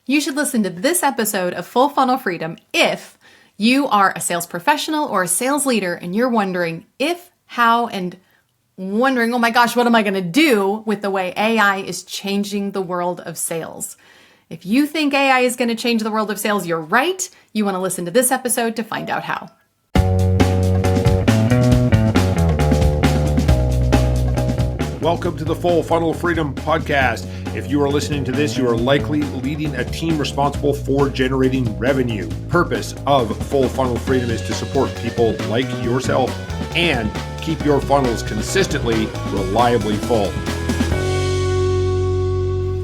You should listen to this episode of Full Funnel Freedom if you are a sales professional or a sales leader and you're wondering if, how, and wondering, oh my gosh, what am I going to do with the way AI is changing the world of sales? If you think AI is going to change the world of sales, you're right. You want to listen to this episode to find out how. Welcome to the Full Funnel Freedom Podcast. If you are listening to this, you are likely leading a team responsible for generating revenue. Purpose of Full Funnel Freedom is to support people like yourself and keep your funnels consistently, reliably full.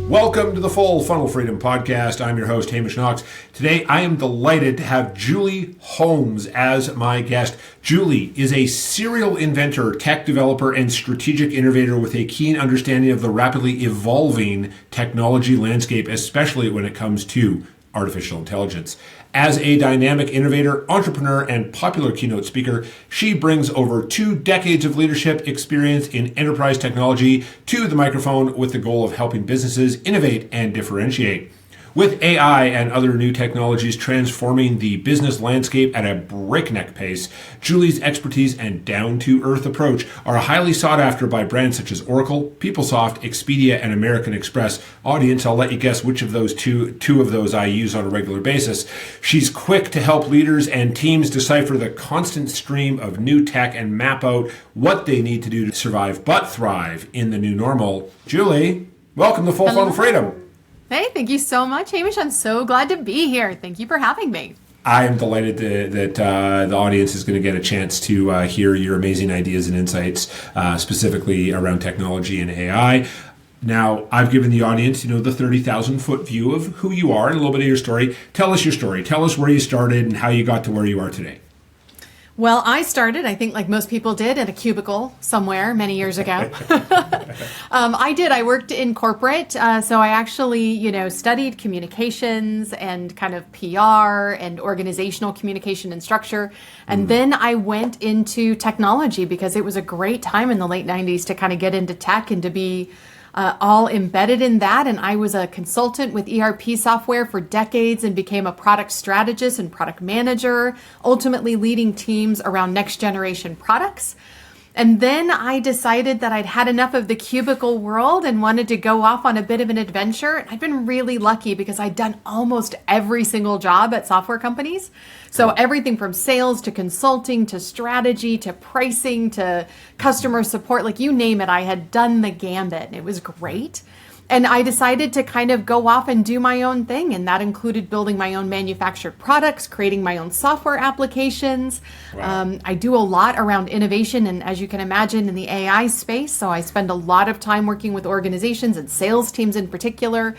Welcome to the Full Funnel Freedom Podcast. I'm your host, Hamish Knox. Today, I am delighted to have Julie Holmes as my guest. Julie is a serial inventor, tech developer, and strategic innovator with a keen understanding of the rapidly evolving technology landscape, especially when it comes to artificial intelligence. As a dynamic innovator, entrepreneur, and popular keynote speaker, she brings over 2 decades of leadership experience in enterprise technology to the microphone with the goal of helping businesses innovate and differentiate. With AI and other new technologies transforming the business landscape at a breakneck pace, Julie's expertise and down-to-earth approach are highly sought after by brands such as Oracle, PeopleSoft, Expedia, and American Express. Audience, I'll let you guess which of those two of those I use on a regular basis. She's quick to help leaders and teams decipher the constant stream of new tech and map out what they need to do to survive but thrive in the new normal. Julie, welcome to Full Funnel Freedom. Hey, thank you so much, Hamish. I'm so glad to be here. Thank you for having me. I am delighted that the audience is going to get a chance to hear your amazing ideas and insights, specifically around technology and AI. Now, I've given the audience, the 30,000-foot view of who you are and a little bit of your story. Tell us your story. Tell us where you started and how you got to where you are today. Well, I started, I think like most people did, at a cubicle somewhere many years ago. I worked in corporate. So I actually, studied communications and kind of PR and organizational communication and structure. And then I went into technology because it was a great time in the late 90s to kind of get into tech and to be all embedded in that. And I was a consultant with ERP software for decades and became a product strategist and product manager, ultimately leading teams around next generation products. And then I decided that I'd had enough of the cubicle world and wanted to go off on a bit of an adventure. I've been really lucky because I'd done almost every single job at software companies. So everything from sales to consulting to strategy to pricing to customer support, like you name it, I had done the gambit and it was great. And I decided to kind of go off and do my own thing. And that included building my own manufactured products, creating my own software applications. Wow. I do a lot around innovation and, as you can imagine, in the AI space. So I spend a lot of time working with organizations and sales teams in particular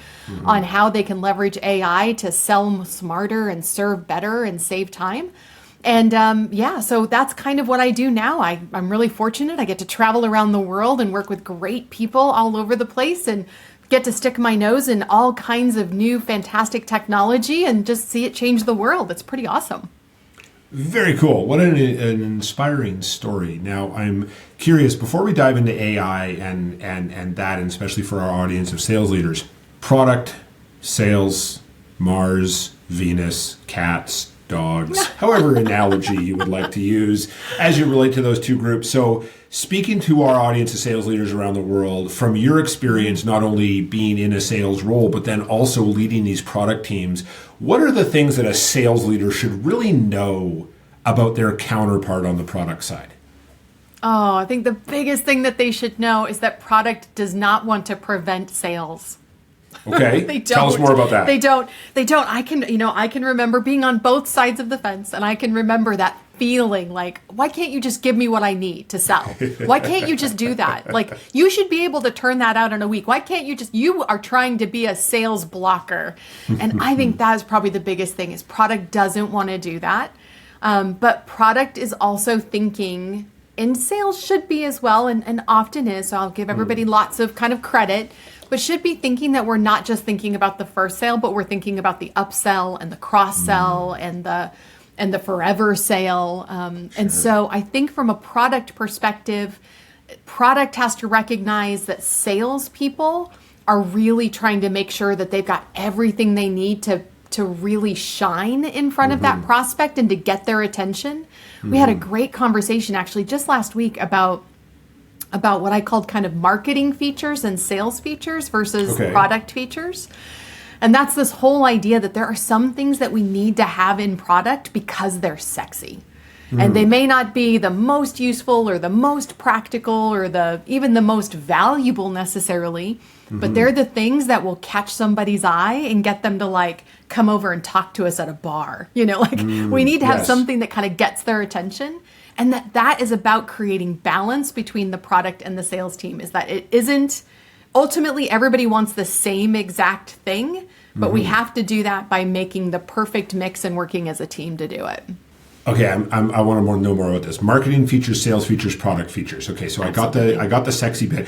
on how they can leverage AI to sell smarter and serve better and save time. And so that's kind of what I do now. I'm really fortunate. I get to travel around the world and work with great people all over the place and get to stick my nose in all kinds of new, fantastic technology and just see it change the world. It's pretty awesome. Very cool. What an inspiring story. Now, I'm curious, before we dive into AI and that, and especially for our audience of sales leaders, product, sales, Mars, Venus, cats, dogs, however analogy you would like to use as you relate to those two groups. So speaking to our audience of sales leaders around the world, from your experience, not only being in a sales role, but then also leading these product teams, what are the things that a sales leader should really know about their counterpart on the product side? Oh, I think the biggest thing that they should know is that product does not want to prevent sales. Okay. Tell us more about that. They don't. I can remember being on both sides of the fence, and I can remember that feeling like, why can't you just give me what I need to sell? Why can't you just do that? Like, you should be able to turn that out in a week. Why can't you are trying to be a sales blocker. And I think that is probably the biggest thing is product doesn't want to do that. But product is also thinking, and sales should be as well, and often is, so I'll give everybody lots of kind of credit, but should be thinking that we're not just thinking about the first sale, but we're thinking about the upsell and the cross-sell and the forever sale. And so I think from a product perspective, product has to recognize that salespeople are really trying to make sure that they've got everything they need to really shine in front of that prospect and to get their attention. We had a great conversation actually just last week about what I called kind of marketing features and sales features versus product features. And that's this whole idea that there are some things that we need to have in product because they're sexy. And they may not be the most useful or the most practical or even the most valuable necessarily, but they're the things that will catch somebody's eye and get them to like come over and talk to us at a bar. You know, like we need to have something that kind of gets their attention. And that is about creating balance between the product and the sales team, is that it isn't ultimately everybody wants the same exact thing, but we have to do that by making the perfect mix and working as a team to do it. Okay, I want to know more about this. Marketing features, sales features, product features. Okay, so Absolutely. I got the sexy bit.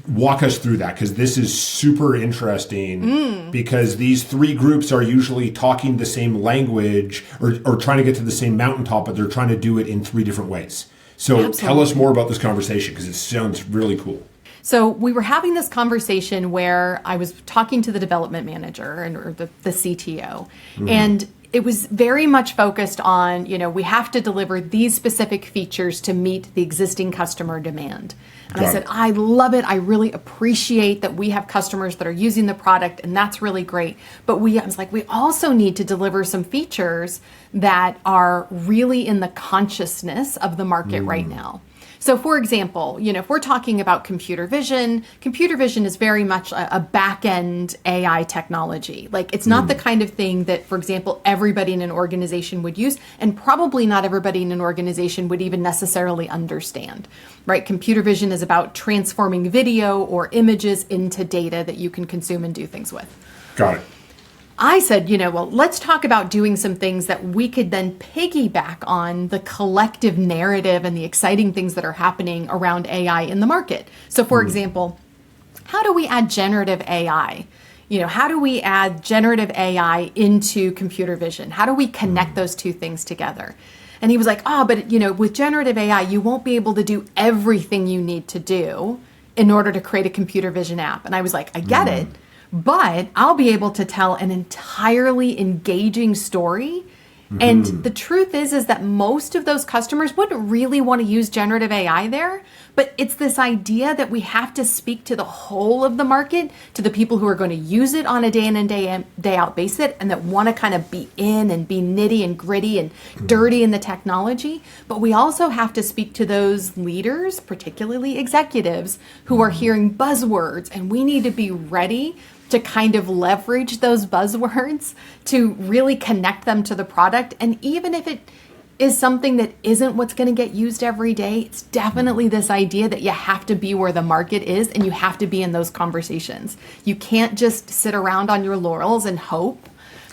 Walk us through that, because this is super interesting because these three groups are usually talking the same language or trying to get to the same mountaintop, but they're trying to do it in three different ways. So Tell us more about this conversation, because it sounds really cool. So we were having this conversation where I was talking to the development manager or the CTO, and it was very much focused on, we have to deliver these specific features to meet the existing customer demand. And I said, I love it. I really appreciate that we have customers that are using the product, and that's really great. But I was like, we also need to deliver some features that are really in the consciousness of the market right now. So for example, if we're talking about computer vision is very much a back-end AI technology. Like it's not the kind of thing that, for example, everybody in an organization would use, and probably not everybody in an organization would even necessarily understand, right? Computer vision is about transforming video or images into data that you can consume and do things with. Got it. I said, let's talk about doing some things that we could then piggyback on the collective narrative and the exciting things that are happening around AI in the market. So for example, how do we add generative AI? How do we add generative AI into computer vision? How do we connect those two things together? And he was like, but with generative AI, you won't be able to do everything you need to do in order to create a computer vision app. And I was like, I get it. But I'll be able to tell an entirely engaging story. And the truth is that most of those customers wouldn't really want to use generative AI there. But it's this idea that we have to speak to the whole of the market, to the people who are going to use it on a day in and day out basis, and that want to kind of be in and be nitty and gritty and dirty in the technology. But we also have to speak to those leaders, particularly executives, who are hearing buzzwords, and we need to be ready to kind of leverage those buzzwords to really connect them to the product. And even if it is something that isn't what's going to get used every day, it's definitely this idea that you have to be where the market is and you have to be in those conversations. You can't just sit around on your laurels and hope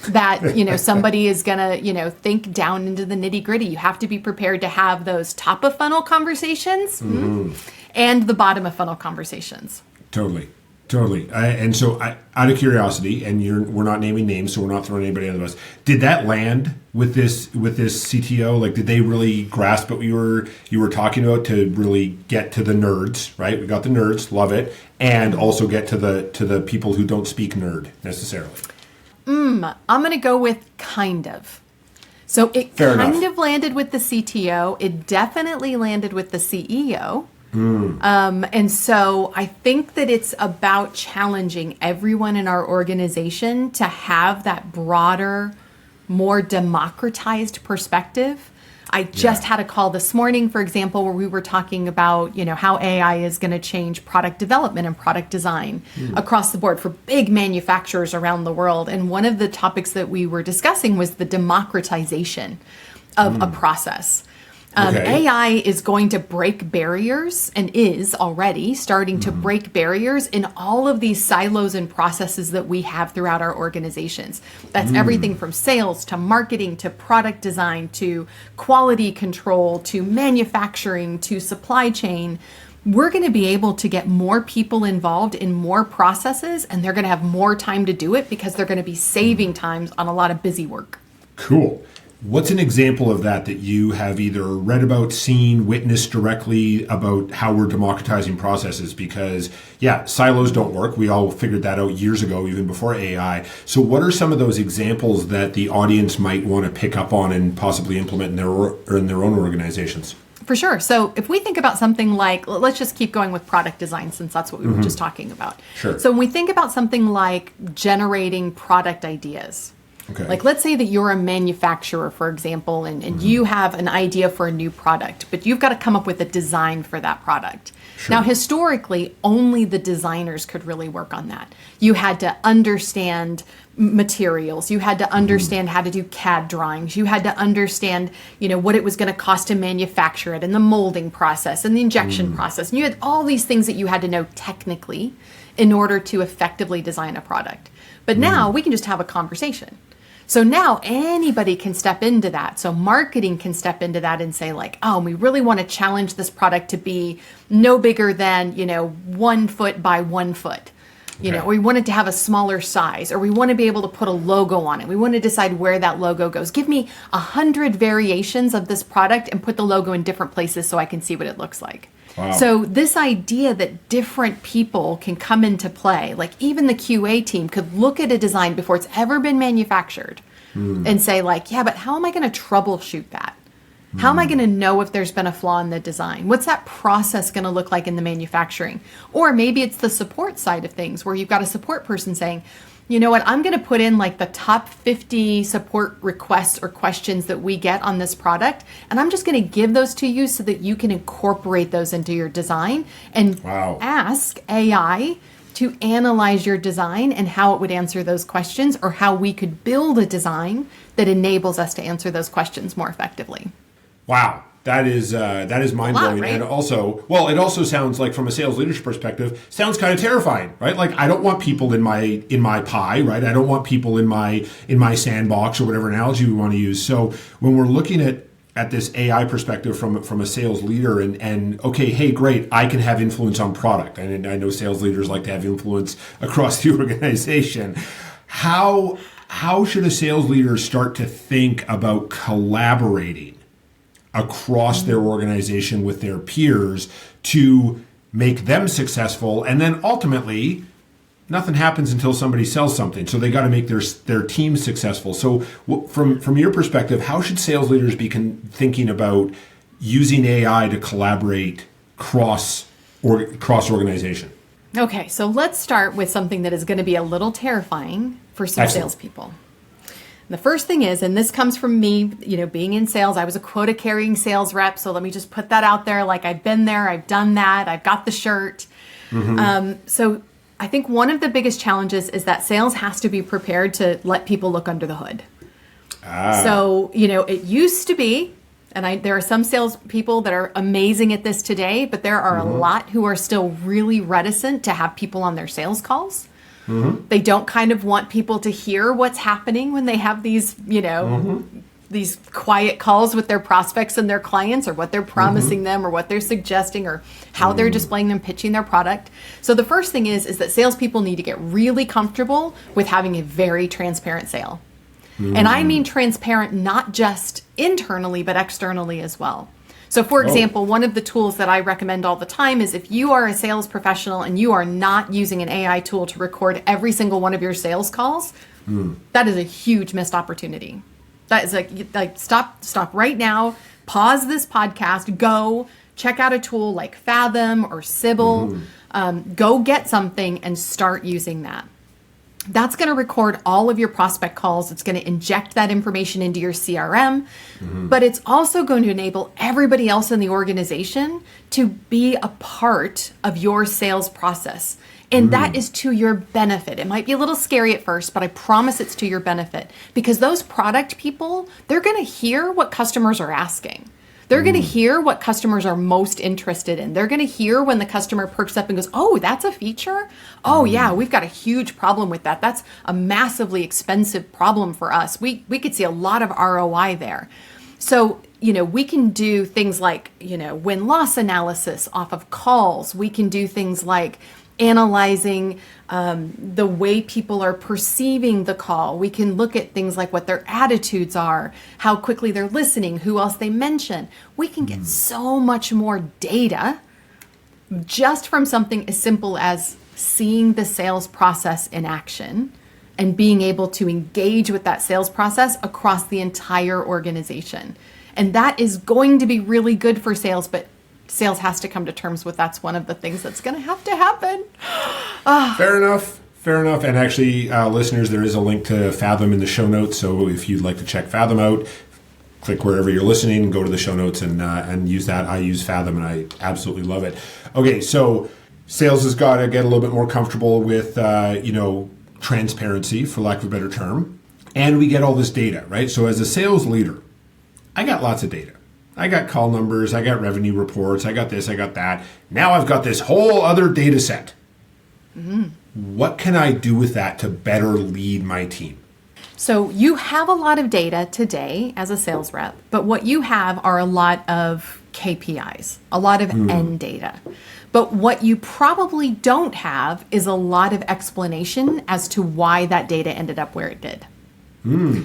that, somebody is going to, think down into the nitty gritty. You have to be prepared to have those top of funnel conversations and the bottom of funnel conversations. Totally. And so, out of curiosity, and we're not naming names, so we're not throwing anybody under the bus. Did that land with this CTO? Like, did they really grasp what you were talking about to really get to the nerds? Right, we got the nerds, love it, and also get to the people who don't speak nerd necessarily. I'm going to go with kind of. So it kind of landed with the CTO. It definitely landed with the CEO. And so I think that it's about challenging everyone in our organization to have that broader, more democratized perspective. I just had a call this morning, for example, where we were talking about, how AI is going to change product development and product design across the board for big manufacturers around the world. And one of the topics that we were discussing was the democratization of a process. AI is going to break barriers and is already starting to break barriers in all of these silos and processes that we have throughout our organizations. That's everything from sales to marketing to product design to quality control to manufacturing to supply chain. We're going to be able to get more people involved in more processes, and they're going to have more time to do it because they're going to be saving times on a lot of busy work. Cool. What's an example of that you have either read about, seen, witnessed directly about how we're democratizing processes? Because, yeah, silos don't work. We all figured that out years ago, even before AI. So what are some of those examples that the audience might want to pick up on and possibly implement in their own organizations? For sure. So if we think about something like, let's just keep going with product design since that's what we were just talking about. Sure. So when we think about something like generating product ideas, Okay. like let's say that you're a manufacturer, for example, and you have an idea for a new product, but you've got to come up with a design for that product. Sure. Now, historically, only the designers could really work on that. You had to understand materials. You had to understand how to do CAD drawings. You had to understand, what it was going to cost to manufacture it and the molding process and the injection process. And you had all these things that you had to know technically in order to effectively design a product. But now we can just have a conversation. So now anybody can step into that. So marketing can step into that and say like, oh, we really want to challenge this product to be no bigger than, 1 foot by 1 foot. Or we want it to have a smaller size, or we want to be able to put a logo on it. We want to decide where that logo goes. Give me 100 variations of this product and put the logo in different places so I can see what it looks like. Wow. So this idea that different people can come into play, like even the QA team could look at a design before it's ever been manufactured and say like, yeah, but how am I going to troubleshoot that? How am I going to know if there's been a flaw in the design? What's that process going to look like in the manufacturing? Or maybe it's the support side of things where you've got a support person saying, you know what, I'm going to put in like the top 50 support requests or questions that we get on this product. And I'm just going to give those to you so that you can incorporate those into your design and ask AI to analyze your design and how it would answer those questions, or how we could build a design that enables us to answer those questions more effectively. Wow. That is mind blowing, right? And also, it also sounds like, from a sales leadership perspective, sounds kind of terrifying, right? Like, I don't want people in my pie, right? I don't want people in my sandbox, or whatever analogy we want to use. So when we're looking at this AI perspective from a sales leader, and okay, hey, great, I can have influence on product, and I know sales leaders like to have influence across the organization. How should a sales leader start to think about collaborating across their organization with their peers to make them successful? And then ultimately, nothing happens until somebody sells something. So they got to make their team successful. So from your perspective, how should sales leaders be thinking about using AI to collaborate cross organization? Okay, so let's start with something that is going to be a little terrifying for some salespeople. The first thing is, and this comes from me, being in sales, I was a quota carrying sales rep. So let me just put that out there. Like, I've been there, I've done that, I've got the shirt. So I think one of the biggest challenges is that sales has to be prepared to let people look under the hood. So, it used to be, and there are some sales people that are amazing at this today, but there are a lot who are still really reticent to have people on their sales calls. They don't kind of want people to hear what's happening when they have these, these quiet calls with their prospects and their clients, or what they're promising them, or what they're suggesting, or how they're displaying them, pitching their product. So the first thing is that salespeople need to get really comfortable with having a very transparent sale. And I mean transparent, not just internally, but externally as well. So for example, one of the tools that I recommend all the time is, if you are a sales professional and you are not using an AI tool to record every single one of your sales calls, that is a huge missed opportunity. That is like stop right now, pause this podcast, go check out a tool like Fathom or Sybil, go get something and start using that. That's going to record all of your prospect calls. It's going to inject that information into your CRM, but it's also going to enable everybody else in the organization to be a part of your sales process. And that is to your benefit. It might be a little scary at first, but I promise it's to your benefit, because those product people, they're going to hear what customers are asking. They're going to hear what customers are most interested in. They're going to hear when the customer perks up and goes, oh, that's a feature? Oh, yeah, we've got a huge problem with that. That's a massively expensive problem for us. We could see a lot of ROI there. So, we can do things like, win-loss analysis off of calls. We can do things like, analyzing the way people are perceiving the call. We can look at things like what their attitudes are, how quickly they're listening, who else they mention. We can get so much more data just from something as simple as seeing the sales process in action and being able to engage with that sales process across the entire organization. And that is going to be really good for sales, but sales has to come to terms with that's one of the things that's going to happen. Fair enough. And actually, listeners, there is a link to Fathom in the show notes. So if you'd like to check Fathom out, click wherever you're listening, go to the show notes and use that. I use Fathom and I absolutely love it. Okay, so sales has got to get a little bit more comfortable with, transparency, for lack of a better term. And we get all this data, right? So as a sales leader, I got lots of data. I got call numbers, I got revenue reports, I got this, I got that. Now I've got this whole other data set. What can I do with that to better lead my team? So you have a lot of data today as a sales rep, but what you have are a lot of KPIs, a lot of end data. But what you probably don't have is a lot of explanation as to why that data ended up where it did.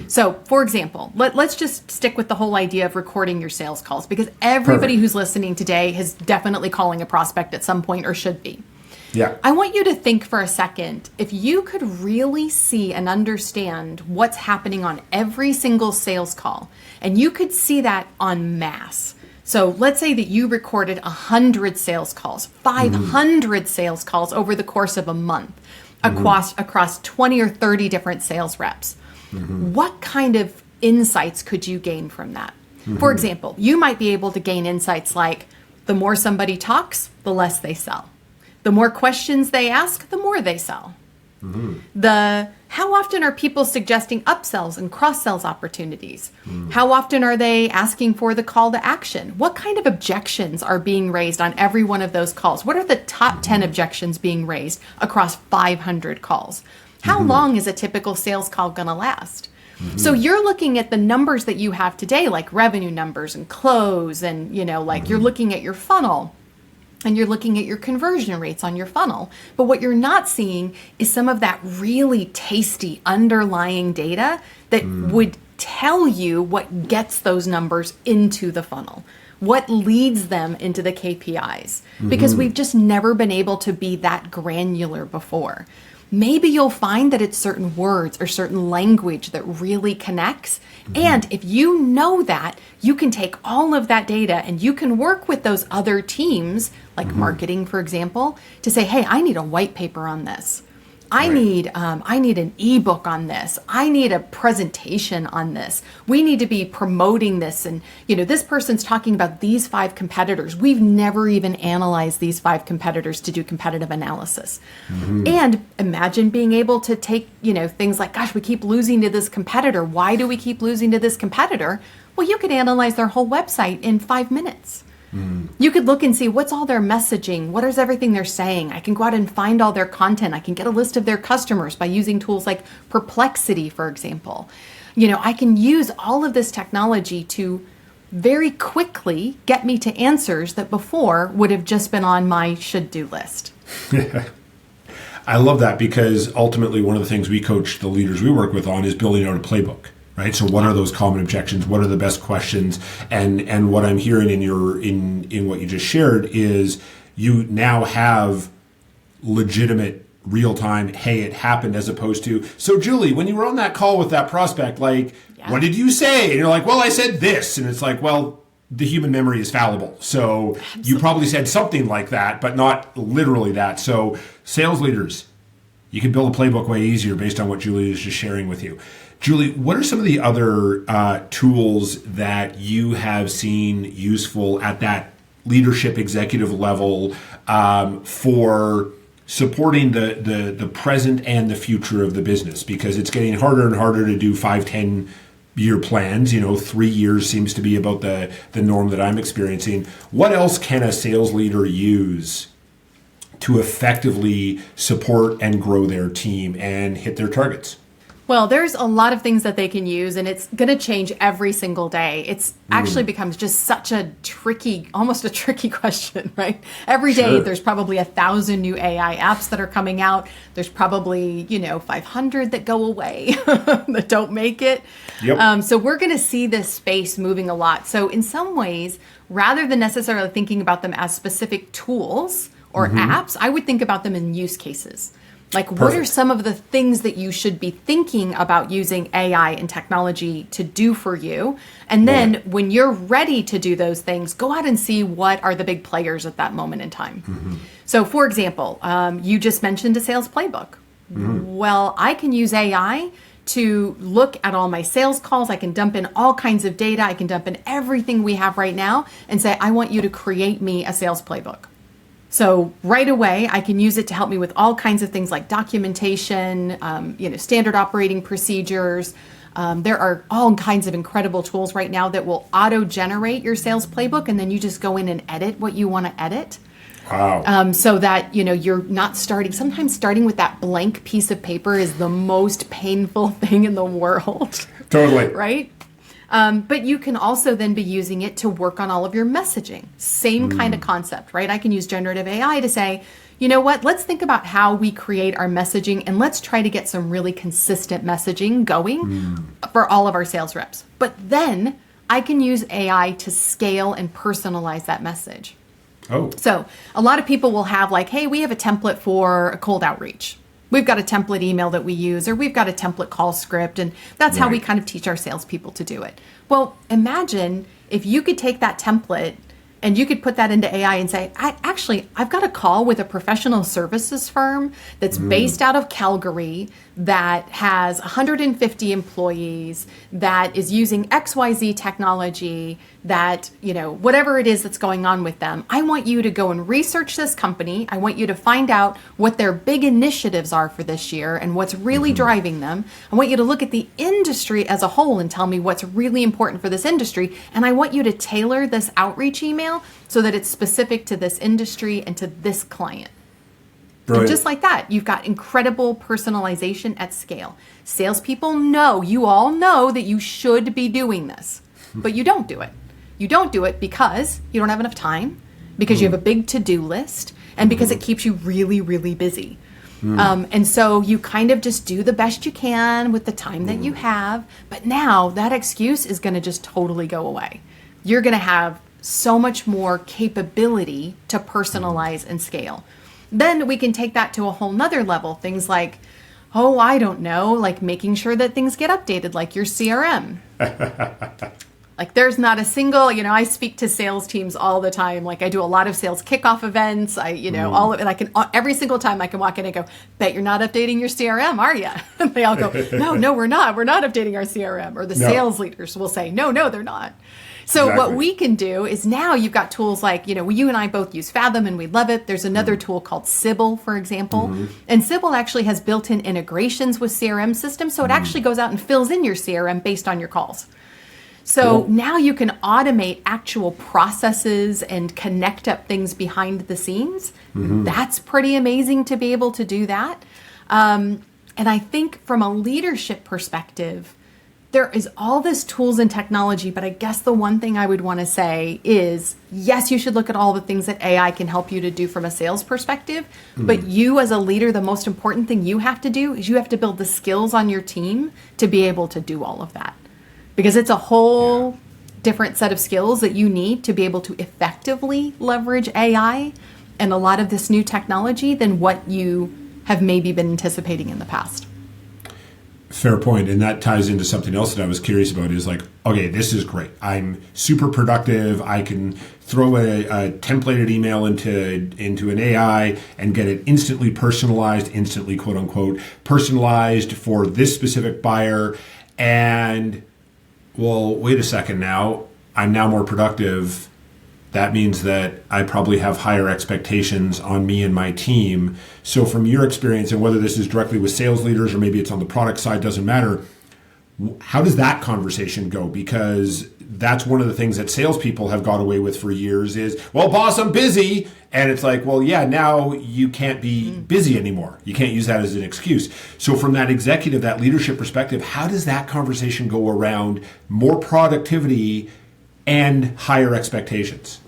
So, for example, let's just stick with the whole idea of recording your sales calls, because everybody who's listening today is definitely calling a prospect at some point or should be. Yeah. I want you to think for a second, if you could really see and understand what's happening on every single sales call, and you could see that en masse. So let's say that you recorded 100 sales calls, 500 sales calls over the course of a month across 20 or 30 different sales reps. What kind of insights could you gain from that? For example, you might be able to gain insights like the more somebody talks, the less they sell. The more questions they ask, the more they sell. How often are people suggesting upsells and cross-sells opportunities? How often are they asking for the call to action? What kind of objections are being raised on every one of those calls? What are the top 10 objections being raised across 500 calls? How long is a typical sales call going to last? So you're looking at the numbers that you have today, like revenue numbers and close, and you're looking at your funnel. And you're looking at your conversion rates on your funnel. But what you're not seeing is some of that really tasty underlying data that would tell you what gets those numbers into the funnel, what leads them into the KPIs, because we've just never been able to be that granular before. Maybe you'll find that it's certain words or certain language that really connects. And if you know that, you can take all of that data and you can work with those other teams, like marketing, for example, to say, hey, I need a white paper on this. I need an ebook on this. I need a presentation on this. We need to be promoting this. And, this person's talking about these 5 competitors. We've never even analyzed these 5 competitors to do competitive analysis. And imagine being able to take, things like, gosh, we keep losing to this competitor. Why do we keep losing to this competitor? Well, you could analyze their whole website in 5 minutes. You could look and see what's all their messaging, what is everything they're saying. I can go out and find all their content. I can get a list of their customers by using tools like Perplexity, for example. I can use all of this technology to very quickly get me to answers that before would have just been on my should-do list. I love that, because ultimately one of the things we coach the leaders we work with on is building out a playbook. Right. So what are those common objections? What are the best questions? And what I'm hearing in what you just shared is you now have legitimate real-time, hey, it happened, as opposed to, so Julie, when you were on that call with that prospect, what did you say? And you're like, well, I said this. And it's like, well, the human memory is fallible. So you probably said something like that, but not literally that. So sales leaders, you can build a playbook way easier based on what Julie is just sharing with you. Julie, what are some of the other tools that you have seen useful at that leadership executive level for supporting the present and the future of the business? Because it's getting harder and harder to do 5-10 year plans. 3 years seems to be about the norm that I'm experiencing. What else can a sales leader use to effectively support and grow their team and hit their targets? Well, there's a lot of things that they can use, and it's going to change every single day. It's actually becomes just such a tricky, almost a tricky question, right? Every day Sure. there's probably 1,000 new AI apps that are coming out. There's probably, 500 that go away that don't make it. Yep. So we're going to see this space moving a lot. So in some ways, rather than necessarily thinking about them as specific tools or apps, I would think about them in use cases. Like, what are Perfect. some of the things that you should be thinking about using AI and technology to do for you? And then when you're ready to do those things, go out and see what are the big players at that moment in time. So, for example, you just mentioned a sales playbook. Well, I can use AI to look at all my sales calls. I can dump in all kinds of data. I can dump in everything we have right now and say, I want you to create me a sales playbook. So right away, I can use it to help me with all kinds of things like documentation, standard operating procedures. There are all kinds of incredible tools right now that will auto-generate your sales playbook, and then you just go in and edit what you want to edit. Wow. So that, you're not starting. Sometimes starting with that blank piece of paper is the most painful thing in the world. Totally. Right? But you can also then be using it to work on all of your messaging. Same kind of concept, right? I can use generative AI to say, you know what, let's think about how we create our messaging and let's try to get some really consistent messaging going for all of our sales reps. But then I can use AI to scale and personalize that message. Oh. So a lot of people will have like, hey, we have a template for a cold outreach. We've got a template email that we use, or we've got a template call script, and that's how we kind of teach our salespeople to do it. Well, imagine if you could take that template and you could put that into AI and say, I've got a call with a professional services firm that's based out of Calgary that has 150 employees, that is using XYZ technology, that, whatever it is that's going on with them. I want you to go and research this company. I want you to find out what their big initiatives are for this year and what's really driving them. I want you to look at the industry as a whole and tell me what's really important for this industry. And I want you to tailor this outreach email so that it's specific to this industry and to this client. Brilliant. And just like that, you've got incredible personalization at scale. Salespeople know, you all know that you should be doing this, but you don't do it. You don't do it because you don't have enough time, because you have a big to-do list, and because it keeps you really, really busy. And so you kind of just do the best you can with the time that you have. But now that excuse is going to just totally go away. You're going to have so much more capability to personalize and scale. Then we can take that to a whole nother level. Things like, I don't know, like making sure that things get updated, like your CRM. Like there's not a single, I speak to sales teams all the time. Like I do a lot of sales kickoff events. All of it. I can, every single time I can walk in and go, bet you're not updating your CRM, are you? And they all go, no, we're not. We're not updating our CRM. Or the sales leaders will say, no, they're not. So what we can do is now you've got tools like, you and I both use Fathom and we love it. There's another tool called Sybil, for example. And Sybil actually has built-in integrations with CRM systems. So it actually goes out and fills in your CRM based on your calls. So now you can automate actual processes and connect up things behind the scenes. That's pretty amazing to be able to do that. And I think from a leadership perspective, there is all this tools and technology, but I guess the one thing I would want to say is, yes, you should look at all the things that AI can help you to do from a sales perspective, but you as a leader, the most important thing you have to do is you have to build the skills on your team to be able to do all of that. Because it's a whole different set of skills that you need to be able to effectively leverage AI and a lot of this new technology than what you have maybe been anticipating in the past. Fair point. And that ties into something else that I was curious about is like, okay, this is great. I'm super productive. I can throw a templated email into an AI and get it instantly personalized, instantly quote unquote, personalized for this specific buyer. And well, wait a second now, I'm now more productive. That means that I probably have higher expectations on me and my team. So from your experience, and whether this is directly with sales leaders or maybe it's on the product side, doesn't matter. How does that conversation go? Because that's one of the things that salespeople have got away with for years is, well, boss, I'm busy. And it's like, well, yeah, now you can't be busy anymore. You can't use that as an excuse. So from that executive, that leadership perspective, how does that conversation go around more productivity and higher expectations?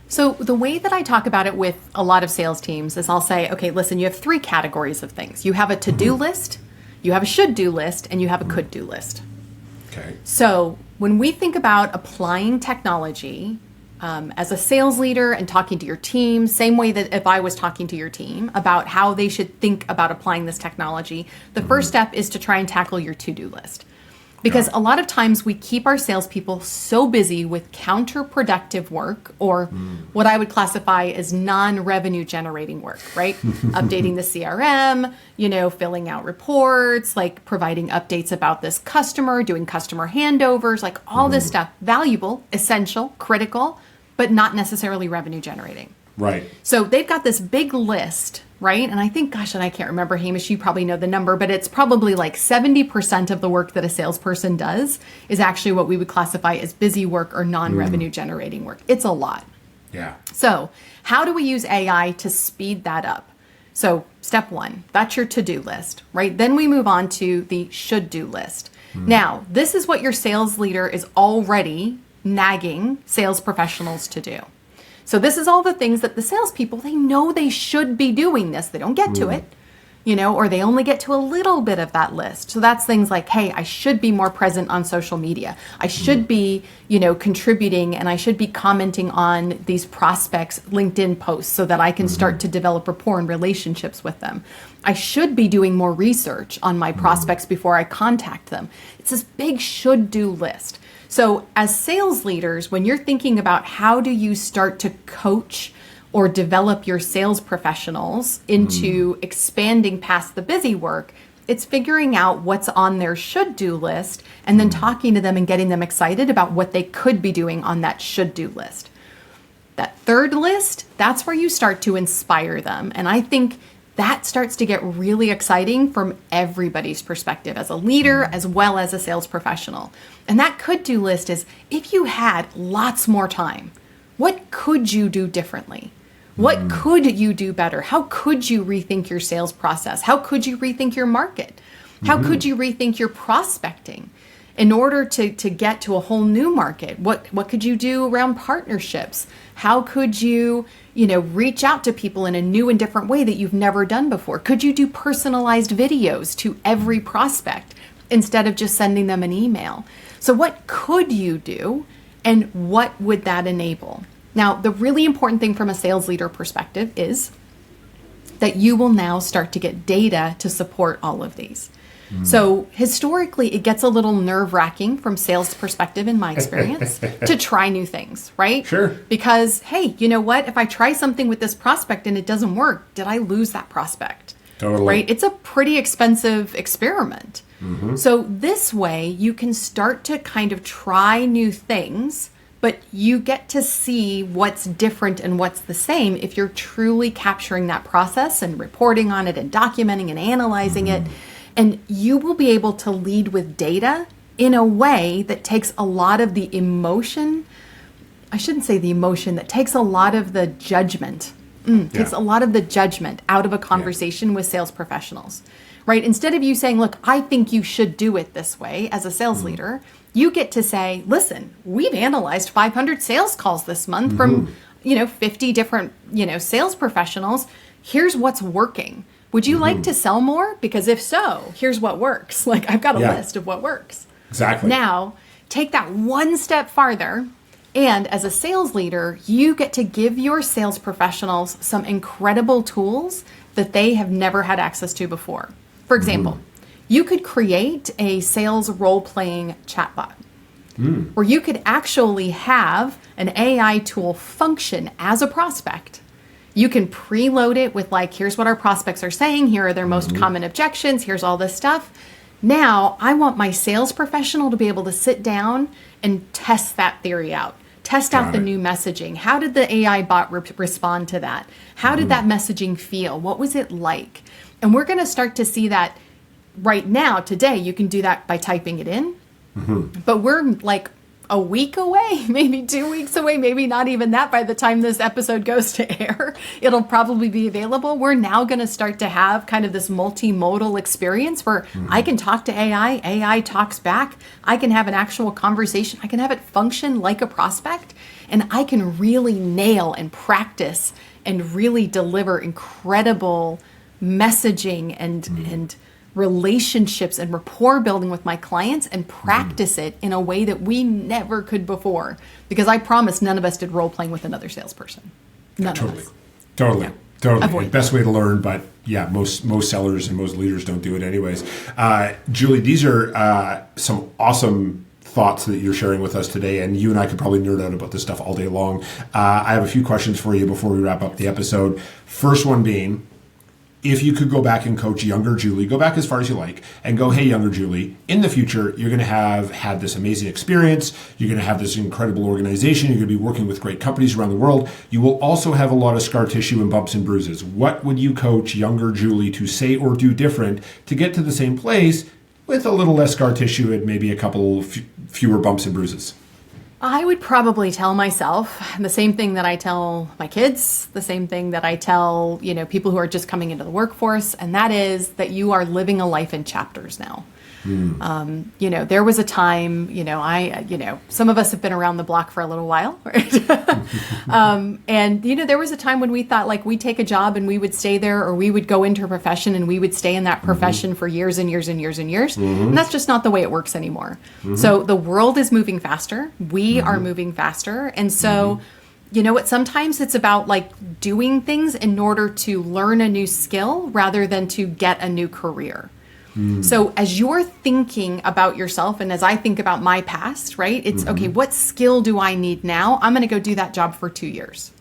So the way that I talk about it with a lot of sales teams is I'll say, okay, listen, you have three categories of things. You have a to-do list, you have a should-do list, and you have a could-do list. Okay. So when we think about applying technology as a sales leader and talking to your team, same way that if I was talking to your team about how they should think about applying this technology, the first step is to try and tackle your to-do list. Because a lot of times we keep our salespeople so busy with counterproductive work or what I would classify as non-revenue generating work, right? Updating the CRM, filling out reports, like providing updates about this customer, doing customer handovers, like all this stuff, valuable, essential, critical, but not necessarily revenue generating. Right. So they've got this big list, right? And I think, and I can't remember, Hamish, you probably know the number, but it's probably like 70% of the work that a salesperson does is actually what we would classify as busy work or non-revenue generating work. It's a lot. Yeah. So how do we use AI to speed that up? So step one, that's your to-do list, right? Then we move on to the should-do list. Now, this is what your sales leader is already nagging sales professionals to do. So this is all the things that the salespeople, they know they should be doing this. They don't get to it, or they only get to a little bit of that list. So that's things like, hey, I should be more present on social media. I should be, contributing, and I should be commenting on these prospects' LinkedIn posts so that I can start to develop rapport and relationships with them. I should be doing more research on my prospects before I contact them. It's this big should-do list. So as sales leaders, when you're thinking about how do you start to coach or develop your sales professionals into expanding past the busy work, it's figuring out what's on their should-do list and then talking to them and getting them excited about what they could be doing on that should-do list. That third list, that's where you start to inspire them. And I think that starts to get really exciting from everybody's perspective as a leader as well as a sales professional. And that could-do list is, if you had lots more time, what could you do differently? What could you do better? How could you rethink your sales process? How could you rethink your market? How could you rethink your prospecting in order to get to a whole new market? What could you do around partnerships? How could you, reach out to people in a new and different way that you've never done before? Could you do personalized videos to every prospect instead of just sending them an email? So what could you do, and what would that enable? Now, the really important thing from a sales leader perspective is that you will now start to get data to support all of these. So historically, it gets a little nerve-wracking from sales perspective, in my experience, to try new things, right? Sure. Because, hey, you know what? If I try something with this prospect and it doesn't work, did I lose that prospect? Totally. Right? It's a pretty expensive experiment. So this way, you can start to kind of try new things, but you get to see what's different and what's the same if you're truly capturing that process and reporting on it and documenting and analyzing it. And you will be able to lead with data in a way that takes a lot of the emotion. I shouldn't say the emotion, that takes a lot of the judgment. Takes a lot of the judgment out of a conversation with sales professionals, right? Instead of you saying, look, I think you should do it this way as a sales leader, you get to say, listen, we've analyzed 500 sales calls this month from, 50 different, sales professionals. Here's what's working. Would you like to sell more? Because if so, here's what works. Like, I've got a list of what works. Exactly. Now, take that one step farther. And as a sales leader, you get to give your sales professionals some incredible tools that they have never had access to before. For example, you could create a sales role-playing chatbot where you could actually have an AI tool function as a prospect. You can preload it with like, here's what our prospects are saying. Here are their most common objections. Here's all this stuff. Now I want my sales professional to be able to sit down and test that theory out. Test out the new messaging. How did the AI bot respond to that? How did that messaging feel? What was it like? And we're going to start to see that right now, today, you can do that by typing it in. But we're like a week away, maybe 2 weeks away, maybe not even that by the time this episode goes to air. It'll probably be available. We're now going to start to have kind of this multimodal experience where I can talk to AI, AI talks back, I can have an actual conversation, I can have it function like a prospect, and I can really nail and practice and really deliver incredible messaging and relationships and rapport building with my clients and practice it in a way that we never could before. Because I promise none of us did role playing with another salesperson. None of us. Totally. Avoid Best way to learn, but yeah, most sellers and most leaders don't do it anyways. Julie, these are some awesome thoughts that you're sharing with us today, and you and I could probably nerd out about this stuff all day long. I have a few questions for you before we wrap up the episode. First one being, if you could go back and coach younger Julie, go back as far as you like, and go, hey, younger Julie, in the future, you're going to have had this amazing experience. You're going to have this incredible organization. You're going to be working with great companies around the world. You will also have a lot of scar tissue and bumps and bruises. What would you coach younger Julie to say or do different to get to the same place with a little less scar tissue and maybe a couple fewer bumps and bruises? I would probably tell myself the same thing that I tell my kids, the same thing that I tell, people who are just coming into the workforce, and that is that you are living a life in chapters now. There was a time, some of us have been around the block for a little while, right? And there was a time when we thought like we'd take a job and we would stay there, or we would go into a profession and we would stay in that profession for years and years and years and years. And that's just not the way it works anymore. So the world is moving faster. We are moving faster. And so, you know what, sometimes it's about like doing things in order to learn a new skill rather than to get a new career. So as you're thinking about yourself, and as I think about my past, right, it's okay, what skill do I need now? I'm going to go do that job for 2 years,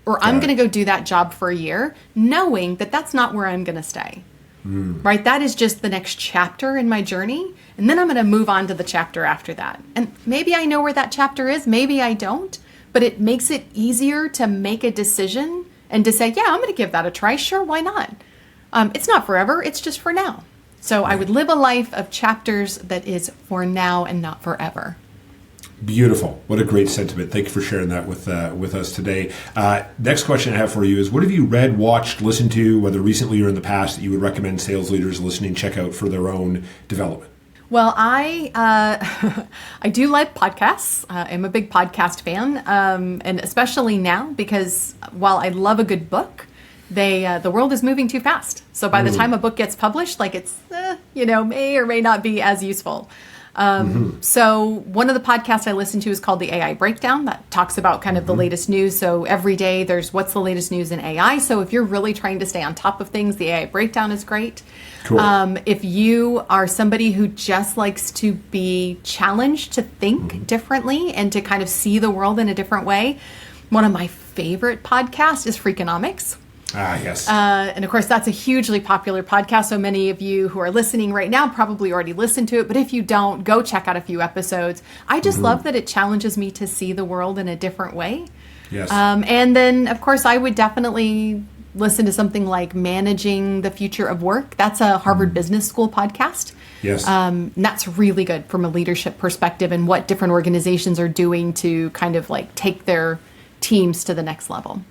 or I'm going to go do that job for a year, knowing that that's not where I'm going to stay, right? That is just the next chapter in my journey. And then I'm going to move on to the chapter after that. And maybe I know where that chapter is, maybe I don't, but it makes it easier to make a decision and to say, yeah, I'm going to give that a try. Sure, why not? It's not forever, it's just for now. So I would live a life of chapters that is for now and not forever. Beautiful. What a great sentiment. Thank you for sharing that with us today. Next question I have for you is, what have you read, watched, listened to, whether recently or in the past, that you would recommend sales leaders listening check out for their own development? Well, I do like podcasts. I'm a big podcast fan, and especially now because while I love a good book, the world is moving too fast. So by the time a book gets published, like it's, may or may not be as useful. So one of the podcasts I listen to is called the AI Breakdown, that talks about kind of the latest news. So every day there's what's the latest news in AI. So if you're really trying to stay on top of things, the AI Breakdown is great. Cool. If you are somebody who just likes to be challenged to think differently and to kind of see the world in a different way, one of my favorite podcasts is Freakonomics. Yes. And of course, that's a hugely popular podcast. So many of you who are listening right now probably already listened to it. But if you don't, go check out a few episodes. I just love that it challenges me to see the world in a different way. Yes. And then, of course, I would definitely listen to something like Managing the Future of Work. That's a Harvard Business School podcast. Yes. And that's really good from a leadership perspective and what different organizations are doing to kind of like take their teams to the next level.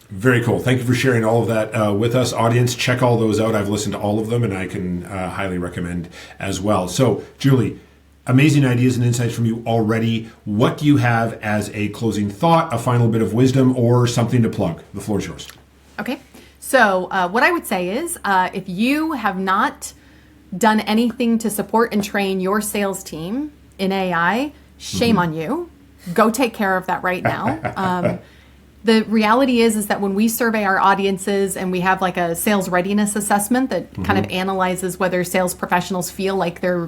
Very cool. Thank you for sharing all of that with us. Audience, check all those out. I've listened to all of them, and I can highly recommend as well. So, Julie, amazing ideas and insights from you already. What do you have as a closing thought, a final bit of wisdom, or something to plug? The floor is yours. Okay. So what I would say is if you have not done anything to support and train your sales team in AI, shame on you. Go take care of that right now. The reality is that when we survey our audiences and we have like a sales readiness assessment that kind of analyzes whether sales professionals feel like they're,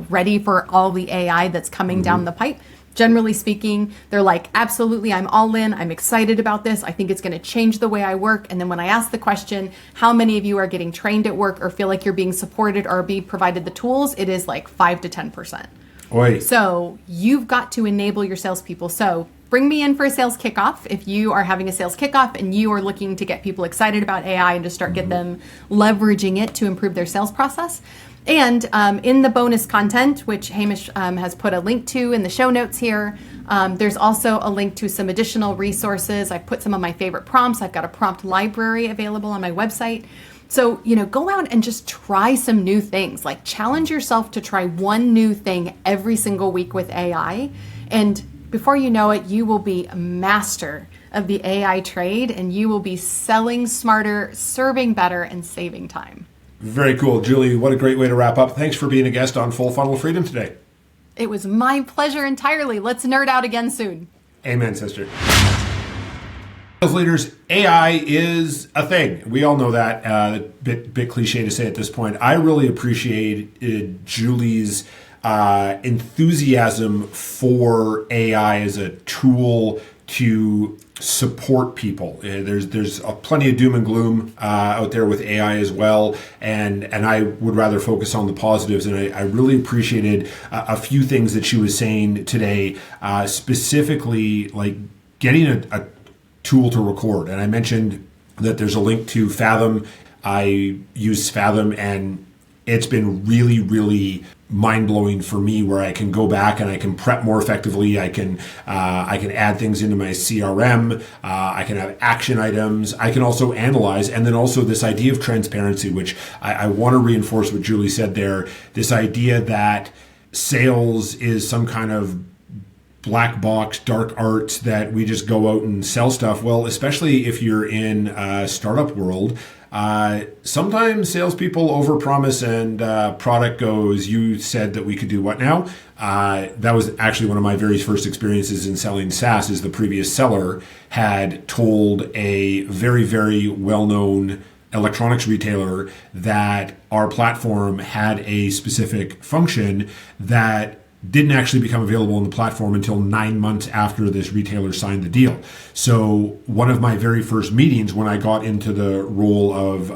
ready for all the AI that's coming down the pipe, generally speaking, they're like, absolutely, I'm all in. I'm excited about this. I think it's going to change the way I work. And then when I ask the question, how many of you are getting trained at work or feel like you're being supported or be provided the tools, it is like 5 to 10%. Oi. So you've got to enable your salespeople. So bring me in for a sales kickoff if you are having a sales kickoff and you are looking to get people excited about AI and to start get them leveraging it to improve their sales process. And in the bonus content, which Hamish has put a link to in the show notes here, there's also a link to some additional resources. I've put some of my favorite prompts. I've got a prompt library available on my website. So, go out and just try some new things. Like challenge yourself to try one new thing every single week with AI. And before you know it, you will be a master of the AI trade and you will be selling smarter, serving better, and saving time. Very cool. Julie, what a great way to wrap up. Thanks for being a guest on Full Funnel Freedom today. It was my pleasure entirely. Let's nerd out again soon. Amen, sister. Sales leaders, AI is a thing. We all know that. A bit cliche to say at this point. I really appreciated Julie's enthusiasm for AI as a tool to support people. There's plenty of doom and gloom out there with AI as well, and I would rather focus on the positives. And I really appreciated a few things that she was saying today, specifically like getting a tool to record. And I mentioned that there's a link to Fathom. I use Fathom, and it's been really, really mind-blowing for me, where I can go back and I can prep more effectively. I can add things into my CRM. I can have action items. I can also analyze. And then also this idea of transparency, which I want to reinforce what Julie said there, this idea that sales is some kind of black box, dark arts that we just go out and sell stuff. Well, especially if you're in a startup world, sometimes salespeople overpromise and product goes, you said that we could do what now? That was actually one of my very first experiences in selling SaaS. Is the previous seller had told a very, very well-known electronics retailer that our platform had a specific function that didn't actually become available on the platform until 9 months after this retailer signed the deal. So one of my very first meetings when I got into the role of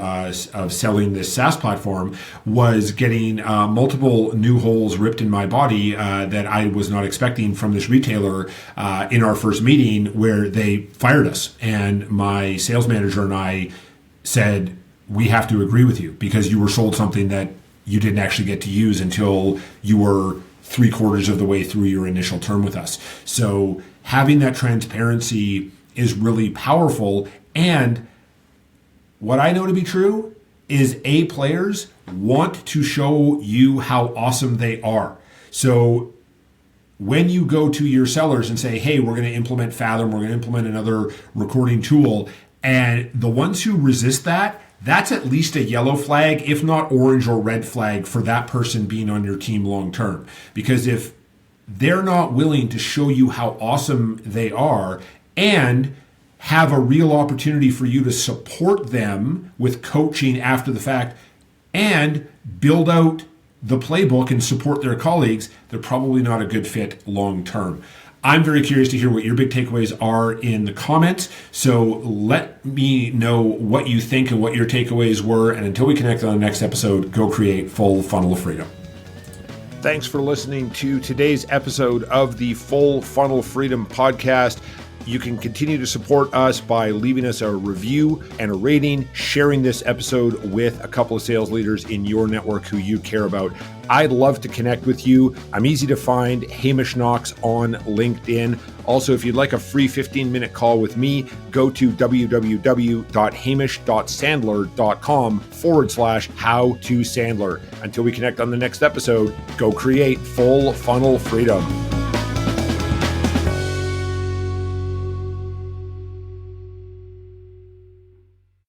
selling this SaaS platform was getting multiple new holes ripped in my body that I was not expecting from this retailer in our first meeting, where they fired us. And my sales manager and I said, we have to agree with you because you were sold something that you didn't actually get to use until you were 3/4 of the way through your initial term with us. So having that transparency is really powerful. And what I know to be true is A players want to show you how awesome they are. So when you go to your sellers and say, hey, we're going to implement Fathom, we're going to implement another recording tool, and the ones who resist that, that's at least a yellow flag, if not orange or red flag, for that person being on your team long term. Because if they're not willing to show you how awesome they are and have a real opportunity for you to support them with coaching after the fact and build out the playbook and support their colleagues, they're probably not a good fit long term. I'm very curious to hear what your big takeaways are in the comments. So let me know what you think and what your takeaways were. And until we connect on the next episode, go create Full Funnel of Freedom. Thanks for listening to today's episode of the Full Funnel Freedom podcast. You can continue to support us by leaving us a review and a rating, sharing this episode with a couple of sales leaders in your network who you care about. I'd love to connect with you. I'm easy to find, Hamish Knox on LinkedIn. Also, if you'd like a free 15-minute call with me, go to www.hamish.sandler.com/how-to-sandler. Until we connect on the next episode, go create Full Funnel Freedom.